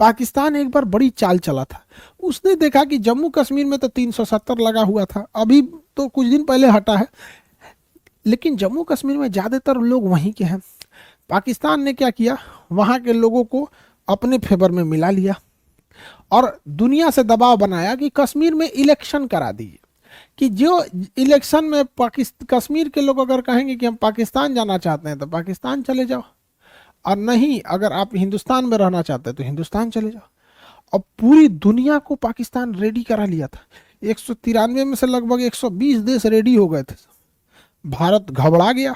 पाकिस्तान एक बार बड़ी चाल चला था। उसने देखा कि जम्मू कश्मीर में तो 370 लगा हुआ था, अभी तो कुछ दिन पहले हटा है, लेकिन जम्मू कश्मीर में ज़्यादातर लोग वहीं के हैं। पाकिस्तान ने क्या किया, वहाँ के लोगों को अपने फेवर में मिला लिया और दुनिया से दबाव बनाया कि कश्मीर में इलेक्शन करा दीजिए, कि जो इलेक्शन में कश्मीर के लोग अगर कहेंगे कि हम पाकिस्तान जाना चाहते हैं तो पाकिस्तान चले जाओ, और नहीं अगर आप हिंदुस्तान में रहना चाहते हैं तो हिंदुस्तान चले जाओ। अब पूरी दुनिया को पाकिस्तान रेडी करा लिया था। 193 में से लगभग 120 देश रेडी हो गए थे। भारत घबरा गया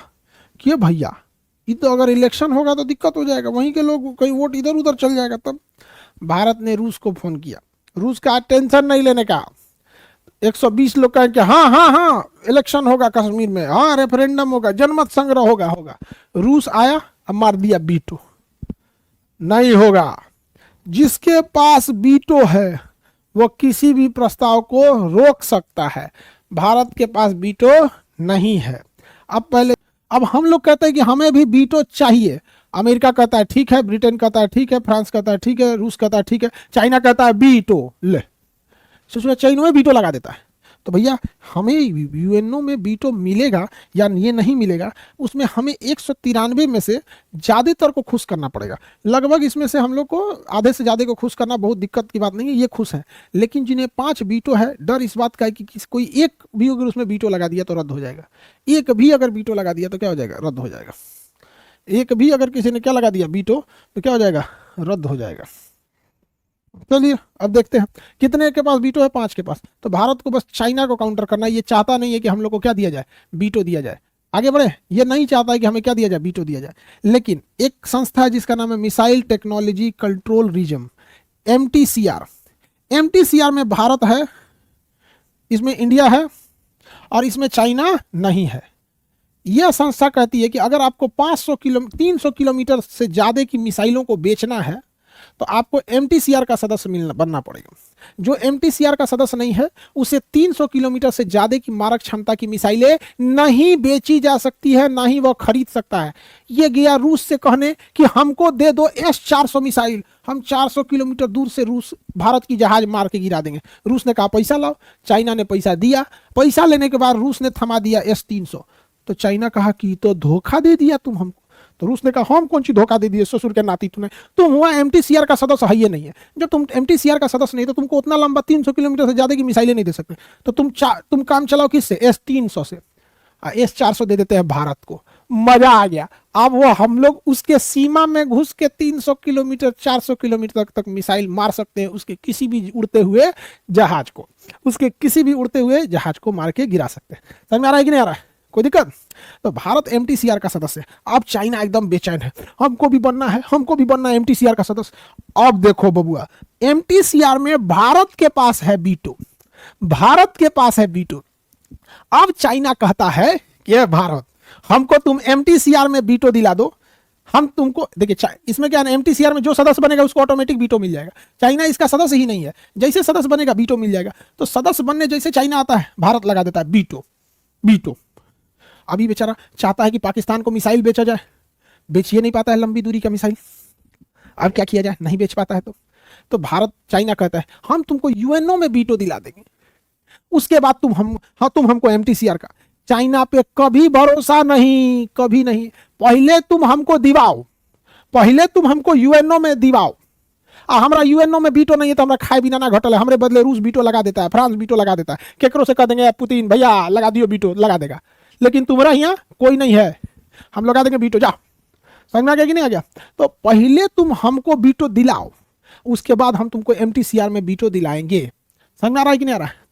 कि भैया ये तो अगर इलेक्शन होगा तो दिक्कत हो जाएगा, वहीं के लोग कहीं वोट इधर उधर चल जाएगा। तब भारत ने रूस को फोन किया, रूस का टेंशन नहीं लेने का। 120 लोग कहें कि हाँ हाँ हाँ इलेक्शन होगा कश्मीर में, हाँ रेफरेंडम होगा, जनमत संग्रह होगा। रूस आया, अब मार दिया बीटो, नहीं होगा। जिसके पास बीटो है वो किसी भी प्रस्ताव को रोक सकता है, भारत के पास बीटो नहीं है। अब हम लोग कहते हैं कि हमें भी बीटो चाहिए। अमेरिका कहता है ठीक है, ब्रिटेन कहता है ठीक है, फ्रांस कहता है ठीक है, रूस कहता है ठीक है, चाइना कहता है बीटो। ले सोचो चाइना में बीटो लगा देता है, तो भैया हमें यूएनओ में बीटो मिलेगा या ये नहीं मिलेगा, उसमें हमें 193 में से ज़्यादातर को खुश करना पड़ेगा। लगभग इसमें से हम लोग को आधे से ज़्यादा को खुश करना बहुत दिक्कत की बात नहीं है, ये खुश है। लेकिन जिन्हें 5 बीटो है, डर इस बात का है कि कोई एक भी अगर उसमें बीटो लगा दिया तो रद्द हो जाएगा। एक भी अगर बीटो लगा दिया तो क्या हो जाएगा, रद्द हो जाएगा। एक भी अगर किसी ने क्या लगा दिया बीटो तो क्या हो जाएगा, रद्द हो जाएगा। चलिए अब देखते हैं कितने के पास बीटो है, 5 के पास। तो भारत को बस चाइना को काउंटर करना है। ये चाहता नहीं है कि हम लोग को क्या दिया जाए, बीटो दिया जाए। आगे बढ़े, ये नहीं चाहता है कि हमें क्या दिया जाए, बीटो दिया जाए। लेकिन एक संस्था है जिसका नाम है missile technology control region, MTCR। MTCR में भारत है, इसमें इंडिया है और इसमें चाइना नहीं है। यह संस्था कहती है कि अगर आपको 300 किलोमीटर से ज़्यादा की मिसाइलों को बेचना है तो आपको MTCR का सदस्य बनना पड़ेगा। जो MTCR का सदस्य नहीं है उसे 300 किलोमीटर से ज़्यादा की मारक क्षमता की मिसाइलें नहीं बेची जा सकती है, ना ही वह खरीद सकता है। ये गया रूस से कहने कि हमको दे दो S-400 मिसाइल, हम 400 किलोमीटर दूर से रूस भारत की जहाज मार के गिरा देंगे। रूस ने कहा पैसा लाओ, चाइना ने पैसा दिया। पैसा लेने के बाद रूस ने थमा दिया S-300। तो चाइना कहा कि तो धोखा दे दिया तुम हमको। तो रूस ने कहा हम कौन सी धोखा दे दिए, ससुर के नाती तुमने, तुम हुआ MTCR का सदस्य है ये नहीं है। जब तुम MTCR का सदस्य नहीं तो तुमको उतना लंबा 300 किलोमीटर से ज्यादा की मिसाइलें नहीं दे सकते। तो तुम काम चलाओ किससे, S-300 से। S-400 दे देते हैं भारत को। मजा आ गया। अब वो हम लोग उसके सीमा में घुस के 300 किलोमीटर 400 किलोमीटर तक मिसाइल मार सकते हैं, उसके किसी भी उड़ते हुए जहाज को मार के गिरा सकते हैं। समझ में आ रहा है कि नहीं आ रहा है, कोई दिक्कत? तो भारत MTCR का सदस्य है। अब चाइना एकदम बेचैन है, हमको भी बनना है MTCR का सदस्य। अब देखो बबुआ, MTCR में भारत के पास है बीटो। अब चाइना कहता है कि भारत हमको तुम MTCR में बीटो दिला दो, हम तुमको देखिए इसमें क्या है, MTCR में जो सदस्य बनेगा उसको ऑटोमेटिक बीटो मिल जाएगा। चाइना इसका सदस्य ही नहीं है, जैसे सदस्य बनेगा बीटो मिल जाएगा। तो सदस्य बनने जैसे चाइना आता है, भारत लगा देता है बीटो। अभी बेचारा चाहता है कि पाकिस्तान को मिसाइल बेचा जाए, बेच ही नहीं पाता है लंबी दूरी का मिसाइल। अब क्या किया जाए, नहीं बेच पाता है तो भारत चाइना कहता है हम तुमको यूएनओ में बीटो दिला देंगे, उसके बाद तुम हमको MTCR का। चाइना पे कभी भरोसा नहीं, कभी नहीं। पहले तुम हमको यूएनओ में दिवाओ। हमारा यूएनओ में बीटो नहीं है तो हमारा खाए बिना ना घटल है, हमारे बदले रूस बीटो लगा देता है, फ्रांस बीटो लगा देता है, केकरो से कह देंगे पुतिन भैया लगा दियो बीटो, लगा देगा। लेकिन तुम्हारा यहाँ कोई नहीं है, हम लगा देंगे बीटो, जा। समझ में आ गया कि नहीं आ गया? तो पहले तुम हमको बीटो दिलाओ, उसके बाद हम तुमको MTCR में बीटो दिलाएंगे। समझ में आ रहा है कि नहीं आ रहा है?